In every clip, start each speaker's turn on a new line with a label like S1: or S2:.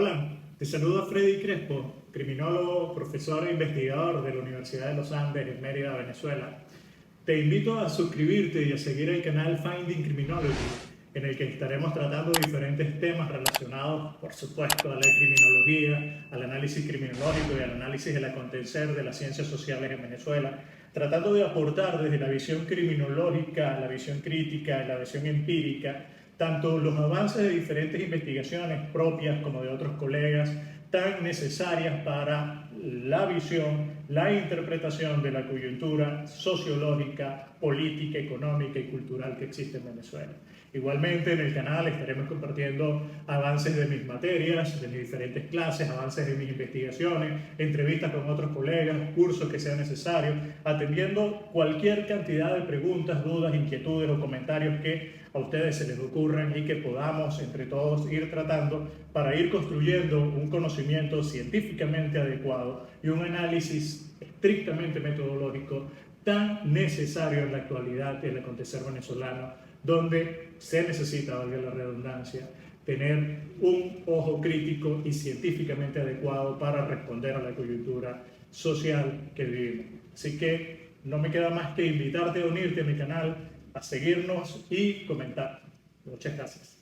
S1: Hola, te saluda Freddy Crespo, criminólogo, profesor e investigador de la Universidad de los Andes en Mérida, Venezuela. Te invito a suscribirte y a seguir el canal Finding Criminology, en el que estaremos tratando diferentes temas relacionados, por supuesto, a la criminología, al análisis criminológico y al análisis del acontecer de las ciencias sociales en Venezuela, tratando de aportar desde la visión criminológica, la visión crítica, la visión empírica, tanto los avances de diferentes investigaciones propias como de otros colegas, tan necesarias para la visión, la interpretación de la coyuntura sociológica, política, económica y cultural que existe en Venezuela. Igualmente en el canal estaremos compartiendo avances de mis materias, de mis diferentes clases, avances de mis investigaciones, entrevistas con otros colegas, cursos que sean necesarios, atendiendo cualquier cantidad de preguntas, dudas, inquietudes o comentarios que a ustedes se les ocurran y que podamos entre todos ir tratando para ir construyendo un conocimiento científicamente adecuado y un análisis estrictamente metodológico tan necesario en la actualidad del acontecer venezolano, donde se necesita, valga la redundancia, tener un ojo crítico y científicamente adecuado para responder a la coyuntura social que vivimos. Así que no me queda más que invitarte a unirte a mi canal, a seguirnos y comentar. Muchas gracias.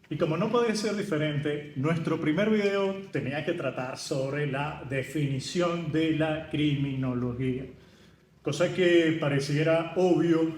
S1: Y como no podía ser diferente, nuestro primer video tenía que tratar sobre la definición de la criminología. Cosa que pareciera obvio,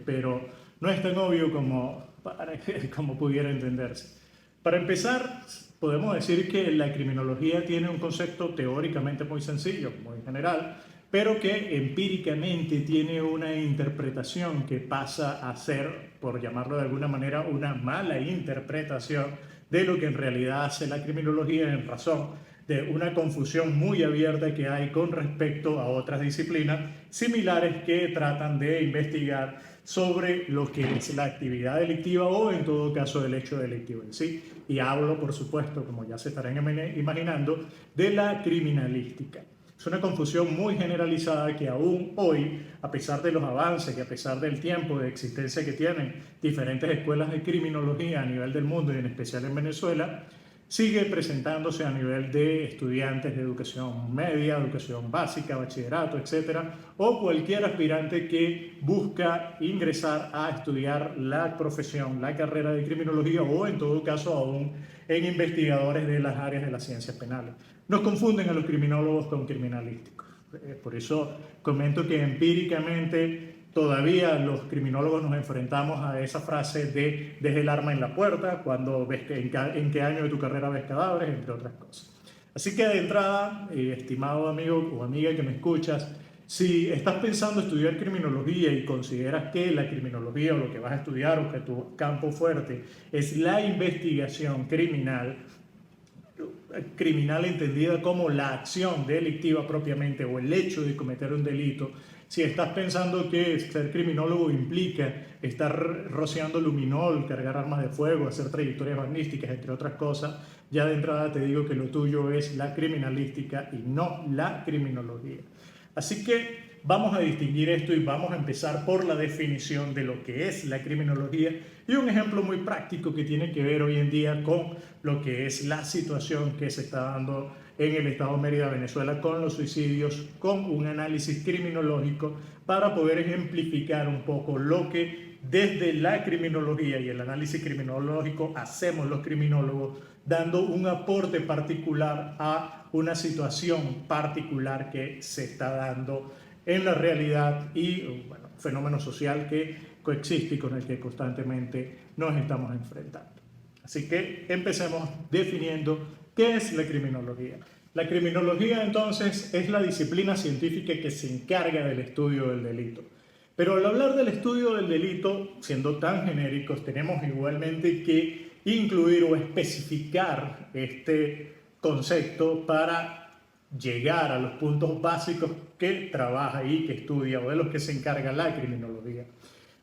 S1: pero no es tan obvio como pudiera entenderse. Para empezar, podemos decir que la criminología tiene un concepto teóricamente muy sencillo, muy general, pero que empíricamente tiene una interpretación que pasa a ser, por llamarlo de alguna manera, una mala interpretación de lo que en realidad hace la criminología en razón de una confusión muy abierta que hay con respecto a otras disciplinas similares que tratan de investigar sobre lo que es la actividad delictiva o en todo caso el hecho delictivo en sí. Y hablo, por supuesto, como ya se estarán imaginando, de la criminalística. Es una confusión muy generalizada que aún hoy, a pesar de los avances y a pesar del tiempo de existencia que tienen diferentes escuelas de criminología a nivel del mundo y en especial en Venezuela, sigue presentándose a nivel de estudiantes de educación media, educación básica, bachillerato, etcétera, o cualquier aspirante que busca ingresar a estudiar la profesión, la carrera de criminología o en todo caso aún en investigadores de las áreas de las ciencias penales. Nos confunden a los criminólogos con criminalísticos. Por eso comento que empíricamente todavía los criminólogos nos enfrentamos a esa frase de deja el arma en la puerta cuando ves que en qué año de tu carrera ves cadáveres, entre otras cosas. Así que de entrada, estimado amigo o amiga que me escuchas, si estás pensando estudiar criminología y consideras que la criminología o lo que vas a estudiar o que tu campo fuerte es la investigación criminal entendida como la acción delictiva propiamente o el hecho de cometer un delito, si estás pensando que ser criminólogo implica estar rociando luminol, cargar armas de fuego, hacer trayectorias balísticas, entre otras cosas, ya de entrada te digo que lo tuyo es la criminalística y no la criminología. Así que vamos a distinguir esto y vamos a empezar por la definición de lo que es la criminología y un ejemplo muy práctico que tiene que ver hoy en día con lo que es la situación que se está dando en el estado de Mérida, Venezuela, con los suicidios, con un análisis criminológico para poder ejemplificar un poco lo que desde la criminología y el análisis criminológico hacemos los criminólogos, dando un aporte particular a una situación particular que se está dando en la realidad y bueno, fenómeno social que coexiste y con el que constantemente nos estamos enfrentando. Así que empecemos definiendo qué es la criminología. La criminología entonces es la disciplina científica que se encarga del estudio del delito. Pero al hablar del estudio del delito, siendo tan genéricos, tenemos igualmente que incluir o especificar este concepto para llegar a los puntos básicos que trabaja y que estudia o de los que se encarga la criminología.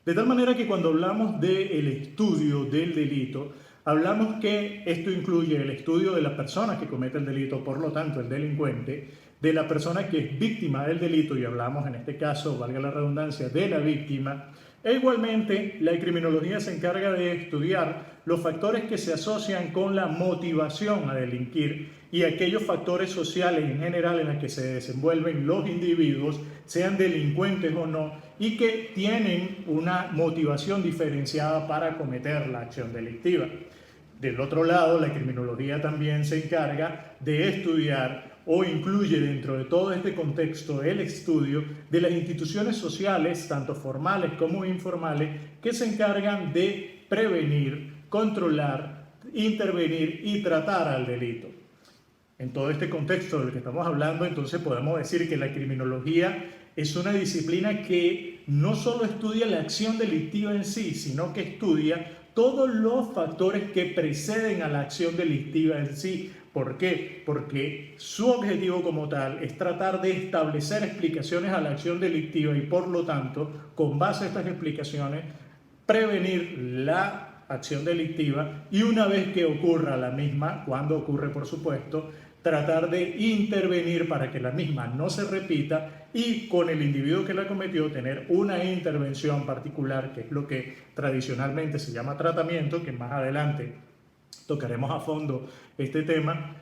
S1: De tal manera que cuando hablamos del estudio del delito, hablamos que esto incluye el estudio de la persona que comete el delito, por lo tanto el delincuente, de la persona que es víctima del delito, y hablamos en este caso, valga la redundancia, de la víctima, E igualmente, la criminología se encarga de estudiar los factores que se asocian con la motivación a delinquir y aquellos factores sociales en general en los que se desenvuelven los individuos, sean delincuentes o no, y que tienen una motivación diferenciada para cometer la acción delictiva. Del otro lado, la criminología también se encarga de estudiar o incluye dentro de todo este contexto el estudio de las instituciones sociales, tanto formales como informales, que se encargan de prevenir, controlar, intervenir y tratar al delito. En todo este contexto del que estamos hablando, entonces podemos decir que la criminología es una disciplina que no solo estudia la acción delictiva en sí, sino que estudia todos los factores que preceden a la acción delictiva en sí. ¿Por qué? Porque su objetivo como tal es tratar de establecer explicaciones a la acción delictiva y por lo tanto, con base a estas explicaciones, prevenir la acción delictiva y una vez que ocurra la misma, cuando ocurre por supuesto, tratar de intervenir para que la misma no se repita y con el individuo que la cometió tener una intervención particular, que es lo que tradicionalmente se llama tratamiento, que más adelante tocaremos a fondo este tema.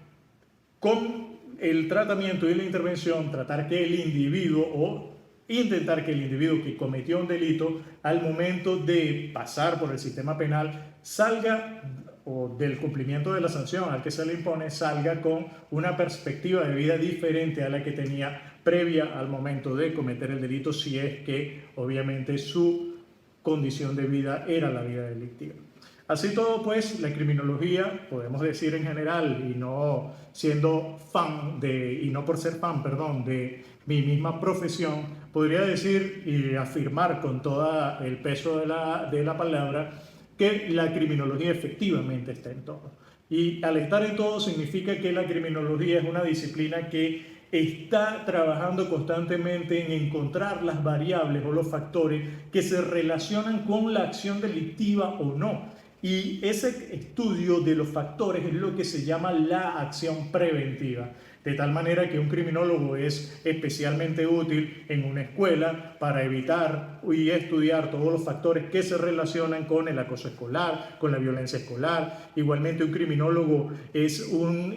S1: Con el tratamiento y la intervención, tratar que el individuo o intentar que el individuo que cometió un delito al momento de pasar por el sistema penal salga o del cumplimiento de la sanción al que se le impone, salga con una perspectiva de vida diferente a la que tenía previa al momento de cometer el delito, si es que obviamente su condición de vida era la vida delictiva. Así todo, pues, la criminología, podemos decir en general, y no siendo fan y no por ser fan, perdón, de mi misma profesión, podría decir y afirmar con todo el peso de la palabra que la criminología efectivamente está en todo. Y al estar en todo significa que la criminología es una disciplina que está trabajando constantemente en encontrar las variables o los factores que se relacionan con la acción delictiva o no. Y ese estudio de los factores es lo que se llama la acción preventiva. De tal manera que un criminólogo es especialmente útil en una escuela para evitar y estudiar todos los factores que se relacionan con el acoso escolar, con la violencia escolar. Igualmente un criminólogo es un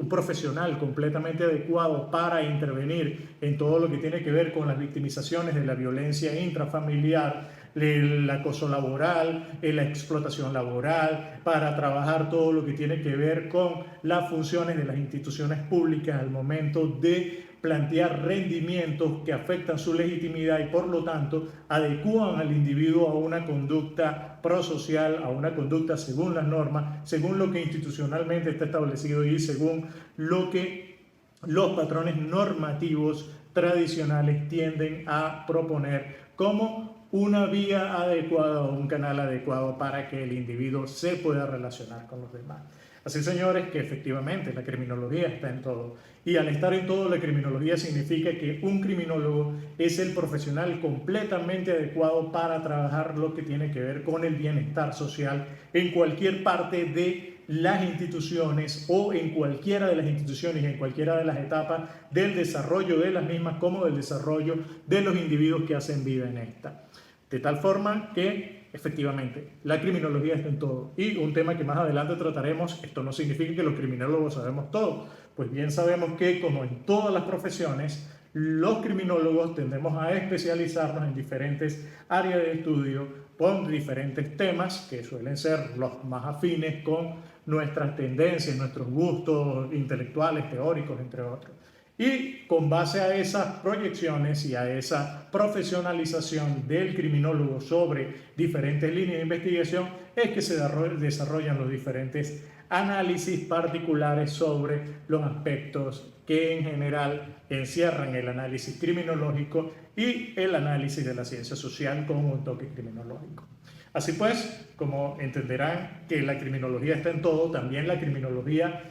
S1: profesional completamente adecuado para intervenir en todo lo que tiene que ver con las victimizaciones de la violencia intrafamiliar, el acoso laboral, la explotación laboral, para trabajar todo lo que tiene que ver con las funciones de las instituciones públicas al momento de plantear rendimientos que afectan su legitimidad y por lo tanto adecúan al individuo a una conducta prosocial, a una conducta según las normas, según lo que institucionalmente está establecido y según lo que los patrones normativos tradicionales tienden a proponer como una vía adecuada o un canal adecuado para que el individuo se pueda relacionar con los demás. Así, señores, que efectivamente la criminología está en todo. Y al estar en todo, la criminología significa que un criminólogo es el profesional completamente adecuado para trabajar lo que tiene que ver con el bienestar social en cualquier parte de las instituciones o en cualquiera de las instituciones y en cualquiera de las etapas del desarrollo de las mismas como del desarrollo de los individuos que hacen vida en esta. De tal forma que, efectivamente, la criminología está en todo. Y un tema que más adelante trataremos, esto no significa que los criminólogos sabemos todo. Pues bien sabemos que, como en todas las profesiones, los criminólogos tendemos a especializarnos en diferentes áreas de estudio con diferentes temas que suelen ser los más afines con nuestras tendencias, nuestros gustos intelectuales, teóricos, entre otros. Y con base a esas proyecciones y a esa profesionalización del criminólogo sobre diferentes líneas de investigación es que se desarrollan los diferentes análisis particulares sobre los aspectos que en general encierran el análisis criminológico y el análisis de la ciencia social con un toque criminológico. Así pues, como entenderán que la criminología está en todo, también la criminología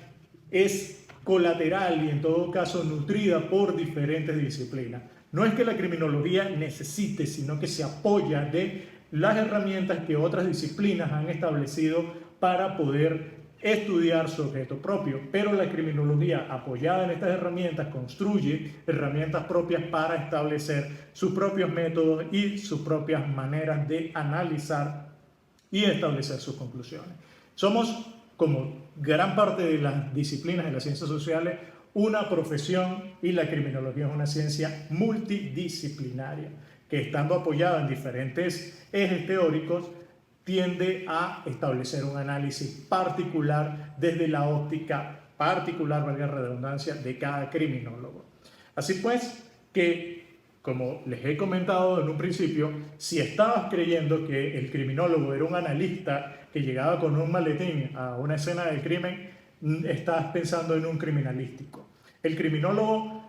S1: es colateral y en todo caso nutrida por diferentes disciplinas. No es que la criminología necesite, sino que se apoya de las herramientas que otras disciplinas han establecido para poder estudiar su objeto propio, pero la criminología apoyada en estas herramientas construye herramientas propias para establecer sus propios métodos y sus propias maneras de analizar y establecer sus conclusiones. Somos, como gran parte de las disciplinas de las ciencias sociales, una profesión, y la criminología es una ciencia multidisciplinaria que, estando apoyada en diferentes ejes teóricos, tiende a establecer un análisis particular desde la óptica particular, valga la redundancia, de cada criminólogo. Así pues, que, como les he comentado en un principio, si estabas creyendo que el criminólogo era un analista que llegaba con un maletín a una escena del crimen, estás pensando en un criminalístico. El criminólogo,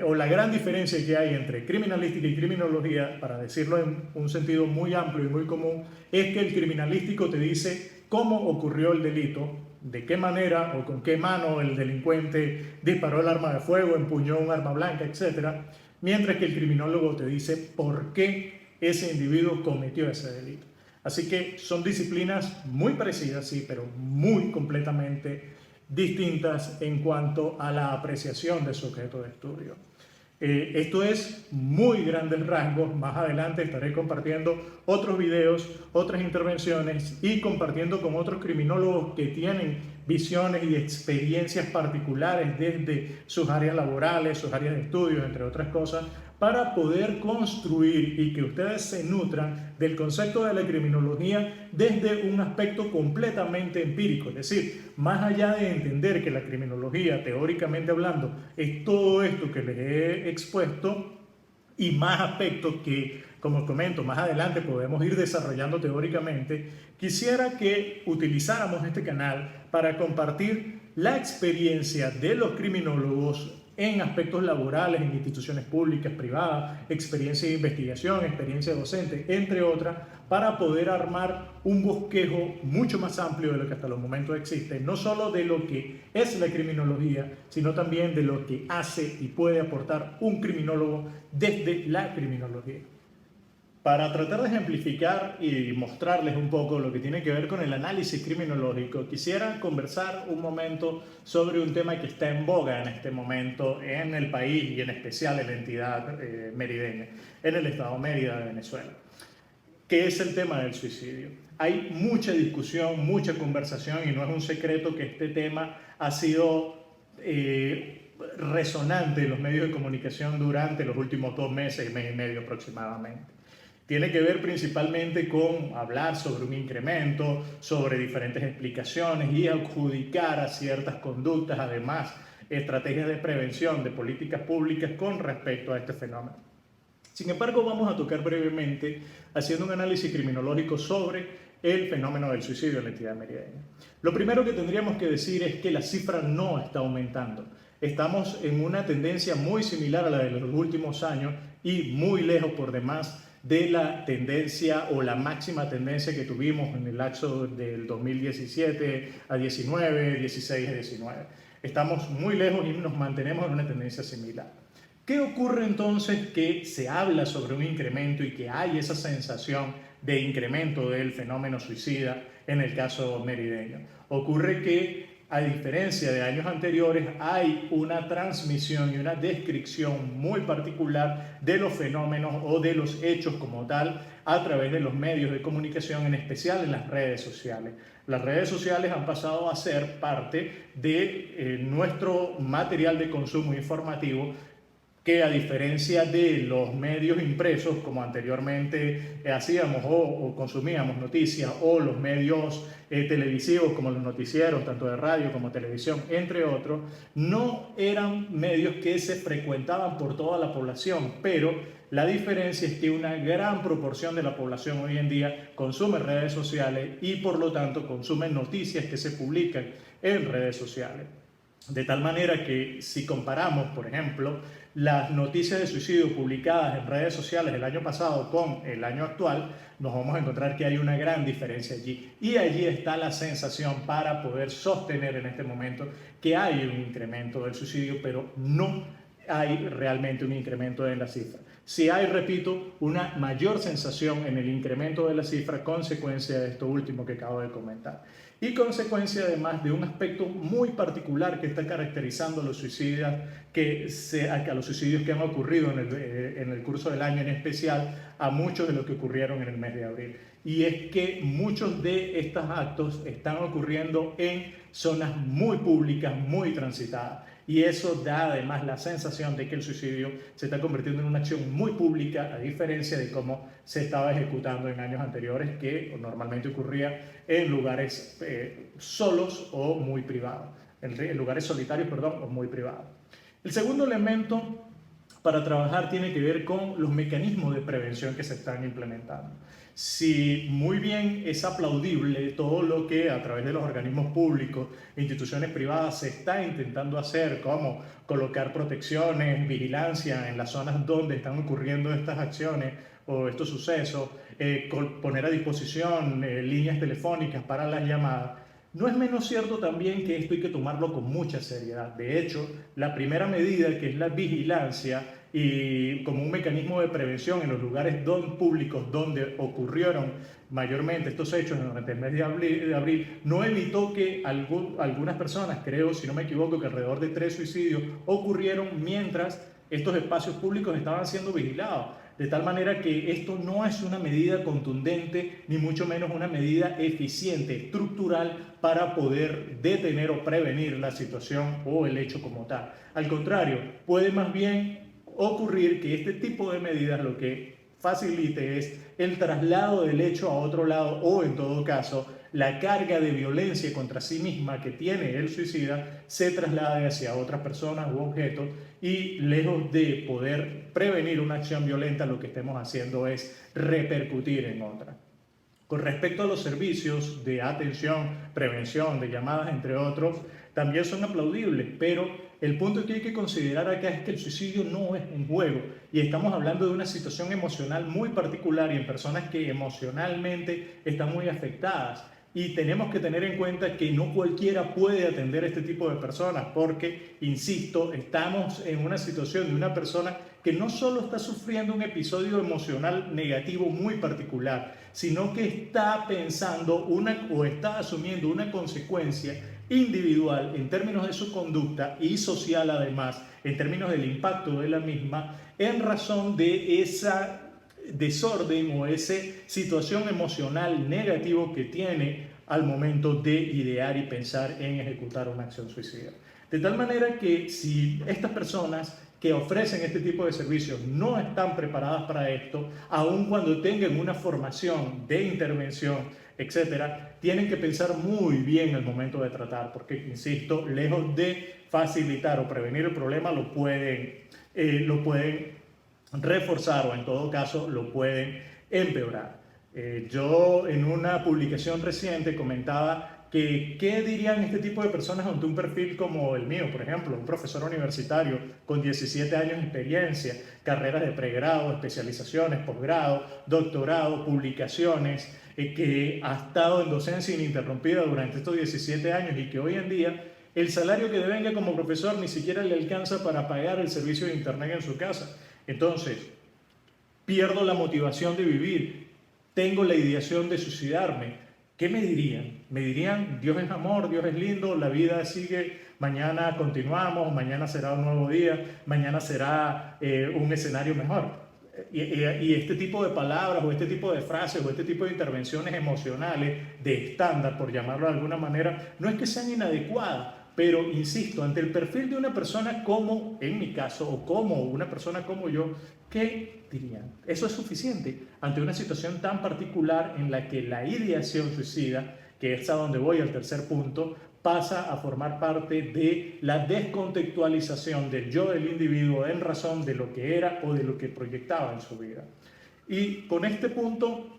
S1: o la gran diferencia que hay entre criminalística y criminología, para decirlo en un sentido muy amplio y muy común, es que el criminalístico te dice cómo ocurrió el delito, de qué manera o con qué mano el delincuente disparó el arma de fuego, empuñó un arma blanca, etc. Mientras que el criminólogo te dice por qué ese individuo cometió ese delito. Así que son disciplinas muy parecidas, sí, pero muy completamente distintas en cuanto a la apreciación de su objeto de estudio. Esto es muy grandes rasgos. Más adelante estaré compartiendo otros videos, otras intervenciones y compartiendo con otros criminólogos que tienen visiones y experiencias particulares desde sus áreas laborales, sus áreas de estudio, entre otras cosas, para poder construir y que ustedes se nutran del concepto de la criminología desde un aspecto completamente empírico. Es decir, más allá de entender que la criminología, teóricamente hablando, es todo esto que les he expuesto y más aspectos que, como comento, más adelante podemos ir desarrollando teóricamente, quisiera que utilizáramos este canal para compartir la experiencia de los criminólogos en aspectos laborales, en instituciones públicas, privadas, experiencia de investigación, experiencia docente, entre otras, para poder armar un bosquejo mucho más amplio de lo que hasta los momentos existe, no solo de lo que es la criminología, sino también de lo que hace y puede aportar un criminólogo desde la criminología. Para tratar de ejemplificar y mostrarles un poco lo que tiene que ver con el análisis criminológico, quisiera conversar un momento sobre un tema que está en boga en este momento en el país y en especial en la entidad merideña, en el estado Mérida de Venezuela, que es el tema del suicidio. Hay mucha discusión, mucha conversación y no es un secreto que este tema ha sido resonante en los medios de comunicación durante los últimos 2 meses, mes y medio aproximadamente. Tiene que ver principalmente con hablar sobre un incremento, sobre diferentes explicaciones y adjudicar a ciertas conductas, además, estrategias de prevención, de políticas públicas con respecto a este fenómeno. Sin embargo, vamos a tocar brevemente, haciendo un análisis criminológico sobre el fenómeno del suicidio en la entidad merideña. Lo primero que tendríamos que decir es que la cifra no está aumentando. Estamos en una tendencia muy similar a la de los últimos años y muy lejos por demás de la tendencia o la máxima tendencia que tuvimos en el lapso del 2017 a 19, 16 a 19. Estamos muy lejos y nos mantenemos en una tendencia similar. ¿Qué ocurre entonces que se habla sobre un incremento y que hay esa sensación de incremento del fenómeno suicida en el caso merideño? Ocurre que, a diferencia de años anteriores, hay una transmisión y una descripción muy particular de los fenómenos o de los hechos como tal a través de los medios de comunicación, en especial en las redes sociales. Las redes sociales han pasado a ser parte de nuestro material de consumo informativo, que a diferencia de los medios impresos, como anteriormente hacíamos o consumíamos noticias, o los medios televisivos como los noticieros, tanto de radio como televisión, entre otros, no eran medios que se frecuentaban por toda la población, pero la diferencia es que una gran proporción de la población hoy en día consume redes sociales y por lo tanto consume noticias que se publican en redes sociales. De tal manera que si comparamos, por ejemplo, las noticias de suicidio publicadas en redes sociales el año pasado con el año actual, nos vamos a encontrar que hay una gran diferencia allí. Y allí está la sensación para poder sostener en este momento que hay un incremento del suicidio, pero no hay realmente un incremento en la cifra. Si hay, repito, una mayor sensación en el incremento de la cifra, consecuencia de esto último que acabo de comentar. Y consecuencia además de un aspecto muy particular que está caracterizando a los suicidios a los suicidios que han ocurrido en el curso del año, en especial a muchos de los que ocurrieron en el mes de abril. Y es que muchos de estos actos están ocurriendo en zonas muy públicas, muy transitadas. Y eso da además la sensación de que el suicidio se está convirtiendo en una acción muy pública, a diferencia de cómo se estaba ejecutando en años anteriores, que normalmente ocurría en lugares solos o muy privados, en lugares solitarios, perdón, o muy privados. El segundo elemento para trabajar tiene que ver con los mecanismos de prevención que se están implementando. Si muy bien es aplaudible todo lo que a través de los organismos públicos e instituciones privadas se está intentando hacer, como colocar protecciones, vigilancia en las zonas donde están ocurriendo estas acciones o estos sucesos, poner a disposición líneas telefónicas para las llamadas, no es menos cierto también que esto hay que tomarlo con mucha seriedad. De hecho, la primera medida, que es la vigilancia, y como un mecanismo de prevención en los lugares públicos donde ocurrieron mayormente estos hechos durante el mes de abril, no evitó que algunas personas, creo, si no me equivoco, que alrededor de 3 suicidios ocurrieron mientras estos espacios públicos estaban siendo vigilados. De tal manera que esto no es una medida contundente, ni mucho menos una medida eficiente, estructural, para poder detener o prevenir la situación o el hecho como tal. Al contrario, puede más bien ocurrir que este tipo de medidas lo que facilite es el traslado del hecho a otro lado, o en todo caso la carga de violencia contra sí misma que tiene el suicida se traslade hacia otras personas u objetos, y lejos de poder prevenir una acción violenta, lo que estemos haciendo es repercutir en otra. Con respecto a los servicios de atención, prevención, de llamadas, entre otros, también son aplaudibles, pero el punto que hay que considerar acá es que el suicidio no es un juego, y estamos hablando de una situación emocional muy particular y en personas que emocionalmente están muy afectadas. Y tenemos que tener en cuenta que no cualquiera puede atender a este tipo de personas, porque, insisto, estamos en una situación de una persona que no solo está sufriendo un episodio emocional negativo muy particular, sino que está pensando o está asumiendo una consecuencia individual en términos de su conducta y social además, en términos del impacto de la misma, en razón de esa desorden o esa situación emocional negativo que tiene al momento de idear y pensar en ejecutar una acción suicida. De tal manera que si estas personas que ofrecen este tipo de servicios no están preparadas para esto, aun cuando tengan una formación de intervención, etcétera, tienen que pensar muy bien el momento de tratar, porque, insisto, lejos de facilitar o prevenir el problema, lo pueden reforzar, o en todo caso lo pueden empeorar. Yo en una publicación reciente comentaba que qué dirían este tipo de personas ante un perfil como el mío, por ejemplo, un profesor universitario con 17 años de experiencia, carreras de pregrado, especializaciones, posgrado, doctorado, publicaciones, que ha estado en docencia ininterrumpida durante estos 17 años y que hoy en día el salario que devenga como profesor ni siquiera le alcanza para pagar el servicio de internet en su casa. Entonces, pierdo la motivación de vivir, tengo la ideación de suicidarme. ¿Qué me dirían? Me dirían: Dios es amor, Dios es lindo, la vida sigue, mañana continuamos, mañana será un nuevo día, mañana será un escenario mejor. Y este tipo de palabras o este tipo de frases o este tipo de intervenciones emocionales de estándar, por llamarlo de alguna manera, no es que sean inadecuadas, pero insisto, ante el perfil de una persona como en mi caso, o como una persona como yo, ¿qué dirían? Eso es suficiente ante una situación tan particular en la que la ideación suicida, que es a donde voy al tercer punto, pasa a formar parte de la descontextualización del yo del individuo en razón de lo que era o de lo que proyectaba en su vida. Y con este punto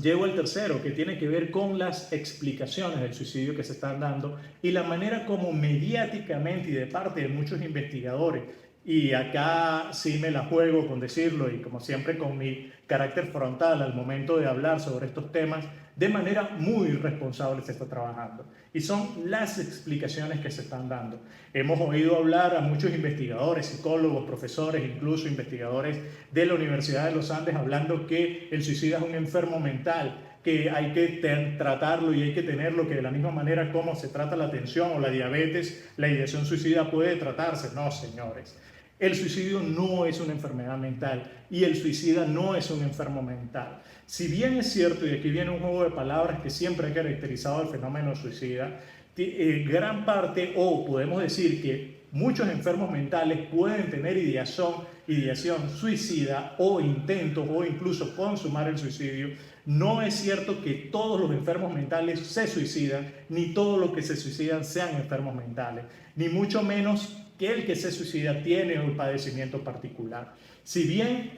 S1: llego al tercero, que tiene que ver con las explicaciones del suicidio que se están dando y la manera como mediáticamente y de parte de muchos investigadores y acá sí me la juego con decirlo y como siempre con mi carácter frontal al momento de hablar sobre estos temas, de manera muy responsable se está trabajando. Y son las explicaciones que se están dando. Hemos oído hablar a muchos investigadores, psicólogos, profesores, incluso investigadores de la Universidad de los Andes hablando que el suicida es un enfermo mental, que hay que tratarlo y hay que tenerlo, que de la misma manera como se trata la tensión o la diabetes, la ideación suicida puede tratarse. No, señores. El suicidio no es una enfermedad mental y el suicida no es un enfermo mental. Si bien es cierto, y aquí viene un juego de palabras que siempre ha caracterizado el fenómeno suicida, gran parte, o podemos decir que muchos enfermos mentales pueden tener ideación suicida o intentos o incluso consumar el suicidio. No es cierto que todos los enfermos mentales se suicidan, ni todos los que se suicidan sean enfermos mentales, ni mucho menos que el que se suicida tiene un padecimiento particular. Si bien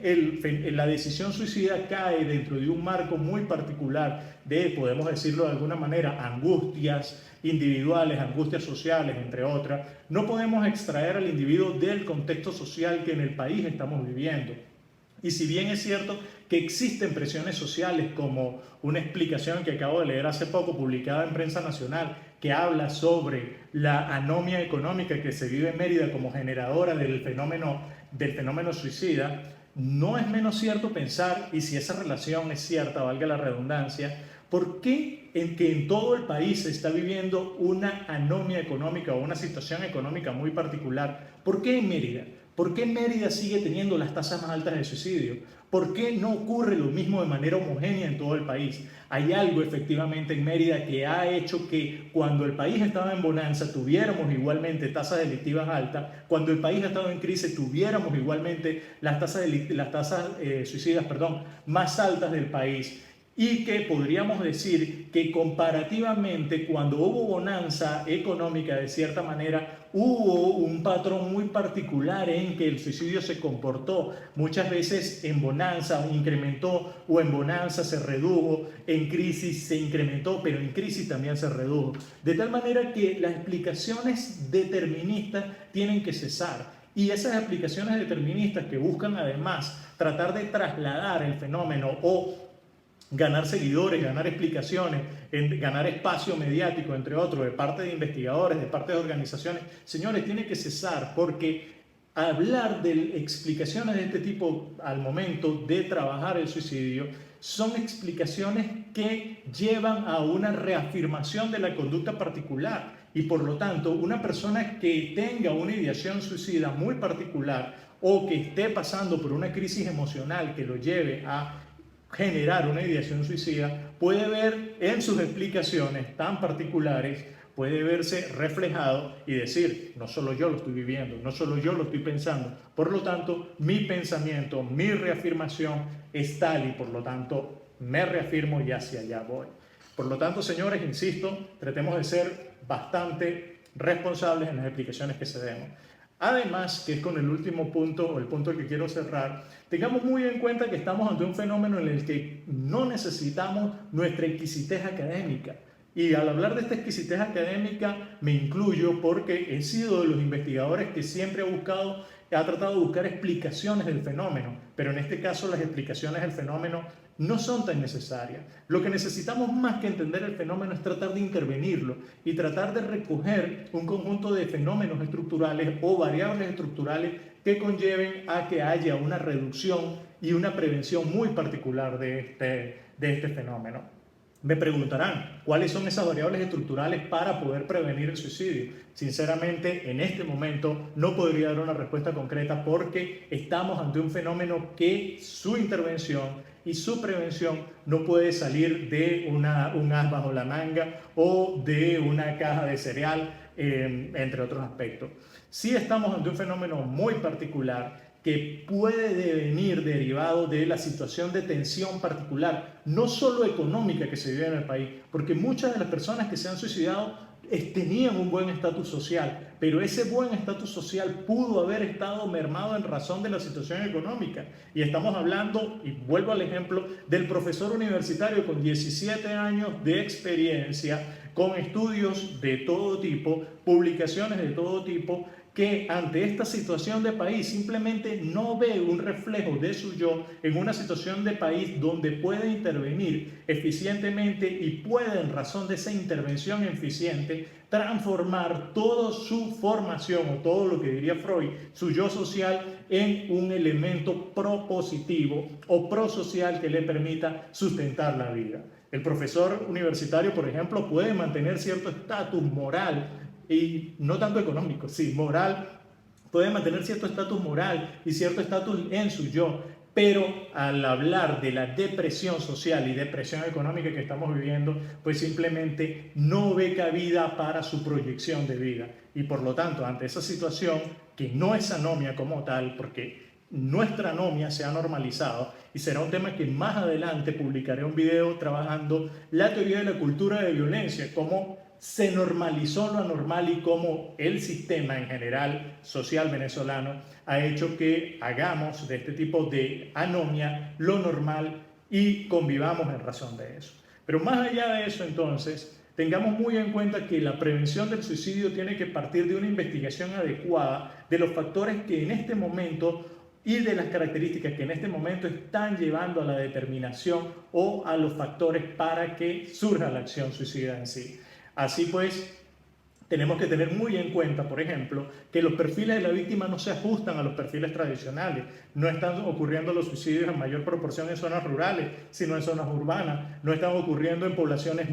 S1: la decisión suicida cae dentro de un marco muy particular de, podemos decirlo de alguna manera, angustias individuales, angustias sociales, entre otras, no podemos extraer al individuo del contexto social que en el país estamos viviendo. Y si bien es cierto que existen presiones sociales, como una explicación que acabo de leer hace poco, publicada en Prensa Nacional, que habla sobre la anomia económica que se vive en Mérida como generadora del fenómeno suicida, no es menos cierto pensar, y si esa relación es cierta, valga la redundancia, ¿por qué en todo el país se está viviendo una anomia económica o una situación económica muy particular? ¿Por qué en Mérida? ¿Por qué Mérida sigue teniendo las tasas más altas de suicidio? ¿Por qué no ocurre lo mismo de manera homogénea en todo el país? Hay algo efectivamente en Mérida que ha hecho que cuando el país estaba en bonanza tuviéramos igualmente tasas delictivas altas, cuando el país estaba en crisis tuviéramos igualmente las tasas suicidas más altas del país. Y que podríamos decir que comparativamente cuando hubo bonanza económica de cierta manera hubo un patrón muy particular en que el suicidio se comportó. Muchas veces en bonanza incrementó o en bonanza se redujo, en crisis se incrementó, pero en crisis también se redujo. De tal manera que las explicaciones deterministas tienen que cesar. Y esas explicaciones deterministas que buscan además tratar de trasladar el fenómeno o ganar seguidores, ganar explicaciones, ganar espacio mediático, entre otros, de parte de investigadores, de parte de organizaciones, señores, tiene que cesar, porque hablar de explicaciones de este tipo al momento de trabajar el suicidio son explicaciones que llevan a una reafirmación de la conducta particular y por lo tanto una persona que tenga una ideación suicida muy particular o que esté pasando por una crisis emocional que lo lleve a generar una ideación suicida, puede ver en sus explicaciones tan particulares, puede verse reflejado y decir, no solo yo lo estoy viviendo, no solo yo lo estoy pensando, por lo tanto, mi pensamiento, mi reafirmación es tal y por lo tanto me reafirmo y hacia allá voy. Por lo tanto, señores, insisto, tratemos de ser bastante responsables en las explicaciones que se demos. Además, que es con el último punto, o el punto que quiero cerrar, tengamos muy en cuenta que estamos ante un fenómeno en el que no necesitamos nuestra exquisitez académica. Y al hablar de esta exquisitez académica me incluyo porque he sido de los investigadores que siempre ha tratado de buscar explicaciones del fenómeno, pero en este caso las explicaciones del fenómeno no son tan necesarias. Lo que necesitamos más que entender el fenómeno es tratar de intervenirlo y tratar de recoger un conjunto de fenómenos estructurales o variables estructurales que conlleven a que haya una reducción y una prevención muy particular de este fenómeno. Me preguntarán, ¿cuáles son esas variables estructurales para poder prevenir el suicidio? Sinceramente, en este momento no podría dar una respuesta concreta porque estamos ante un fenómeno que su intervención y su prevención no puede salir de un as bajo la manga o de una caja de cereal, entre otros aspectos. Sí estamos ante un fenómeno muy particular que puede devenir derivado de la situación de tensión particular, no solo económica que se vive en el país, porque muchas de las personas que se han suicidado tenían un buen estatus social, pero ese buen estatus social pudo haber estado mermado en razón de la situación económica. Y estamos hablando, y vuelvo al ejemplo, del profesor universitario con 17 años de experiencia, con estudios de todo tipo, publicaciones de todo tipo, que ante esta situación de país simplemente no ve un reflejo de su yo en una situación de país donde puede intervenir eficientemente y puede, en razón de esa intervención eficiente, transformar toda su formación o todo lo que diría Freud, su yo social, en un elemento propositivo o prosocial que le permita sustentar la vida. El profesor universitario, por ejemplo, puede mantener cierto estatus moral y no tanto económico, sí, moral, puede mantener cierto estatus moral y cierto estatus en su yo, pero al hablar de la depresión social y depresión económica que estamos viviendo, pues simplemente no ve cabida para su proyección de vida. Y por lo tanto, ante esa situación, que no es anomia como tal, porque nuestra anomia se ha normalizado, y será un tema que más adelante publicaré un video trabajando la teoría de la cultura de violencia, cómo se normalizó lo anormal y cómo el sistema en general social venezolano ha hecho que hagamos de este tipo de anomia lo normal y convivamos en razón de eso. Pero más allá de eso, entonces, tengamos muy en cuenta que la prevención del suicidio tiene que partir de una investigación adecuada de los factores que en este momento y de las características que en este momento están llevando a la determinación o a los factores para que surja la acción suicida en sí. Así pues, tenemos que tener muy en cuenta, por ejemplo, que los perfiles de la víctima no se ajustan a los perfiles tradicionales. No están ocurriendo los suicidios en mayor proporción en zonas rurales, sino en zonas urbanas. No están ocurriendo en poblaciones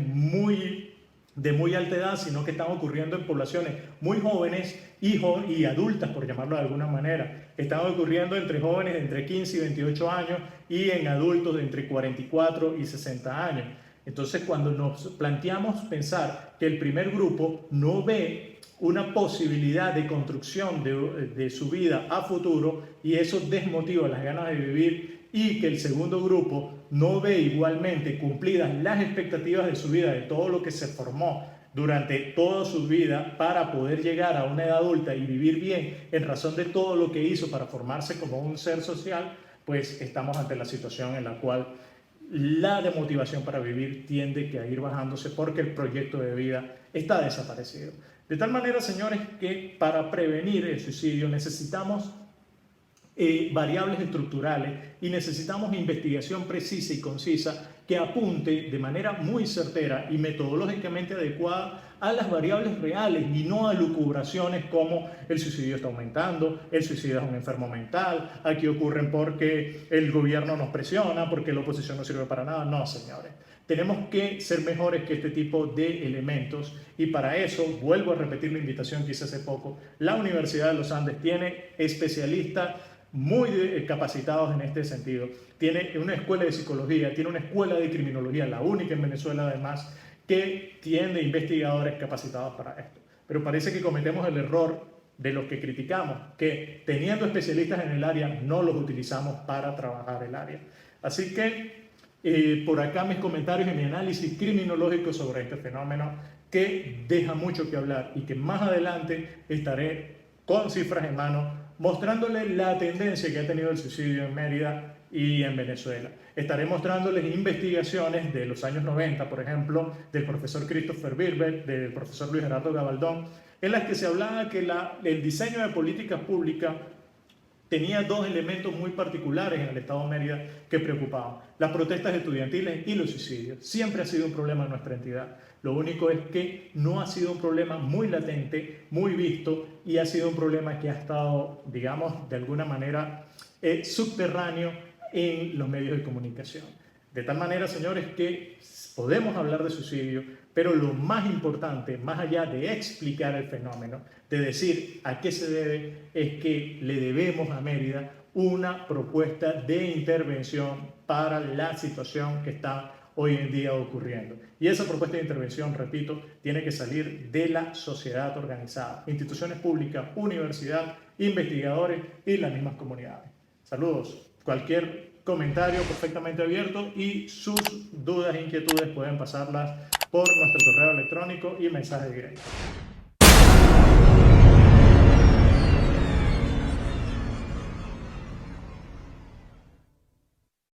S1: de muy alta edad, sino que están ocurriendo en poblaciones muy jóvenes y adultas, por llamarlo de alguna manera. Están ocurriendo entre jóvenes de entre 15 y 28 años y en adultos de entre 44 y 60 años. Entonces, cuando nos planteamos pensar que el primer grupo no ve una posibilidad de construcción de su vida a futuro y eso desmotiva las ganas de vivir, y que el segundo grupo no ve igualmente cumplidas las expectativas de su vida, de todo lo que se formó durante toda su vida para poder llegar a una edad adulta y vivir bien en razón de todo lo que hizo para formarse como un ser social, pues estamos ante la situación en la cual la demotivación para vivir tiende a ir bajándose porque el proyecto de vida está desaparecido. De tal manera, señores, que para prevenir el suicidio necesitamos variables estructurales y necesitamos investigación precisa y concisa que apunte de manera muy certera y metodológicamente adecuada a las variables reales y no a lucubraciones como el suicidio está aumentando, el suicidio es un enfermo mental, aquí ocurren porque el gobierno nos presiona, porque la oposición no sirve para nada. No, señores. Tenemos que ser mejores que este tipo de elementos y para eso, vuelvo a repetir la invitación que hice hace poco, la Universidad de los Andes tiene especialistas muy capacitados en este sentido. Tiene una escuela de psicología, tiene una escuela de criminología, la única en Venezuela además, que tiene investigadores capacitados para esto. Pero parece que cometemos el error de los que criticamos, que teniendo especialistas en el área no los utilizamos para trabajar el área. Así que por acá mis comentarios y mi análisis criminológico sobre este fenómeno que deja mucho que hablar y que más adelante estaré con cifras en mano mostrándole la tendencia que ha tenido el suicidio en Mérida y en Venezuela. Estaré mostrándoles investigaciones de los años 90, por ejemplo, del profesor Christopher Birber, del profesor Luis Gerardo Gabaldón, en las que se hablaba que el diseño de políticas públicas tenía dos elementos muy particulares en el estado de Mérida que preocupaban: las protestas estudiantiles y los suicidios. Siempre ha sido un problema en nuestra entidad. Lo único es que no ha sido un problema muy latente, muy visto, y ha sido un problema que ha estado, digamos, de alguna manera subterráneo en los medios de comunicación. De tal manera, señores, que podemos hablar de suicidio, pero lo más importante, más allá de explicar el fenómeno, de decir a qué se debe, es que le debemos a Mérida una propuesta de intervención para la situación que está hoy en día ocurriendo. Y esa propuesta de intervención, repito, tiene que salir de la sociedad organizada, instituciones públicas, universidad, investigadores y las mismas comunidades. Saludos. Cualquier comentario perfectamente abierto y sus dudas e inquietudes pueden pasarlas por nuestro correo electrónico y mensaje directo.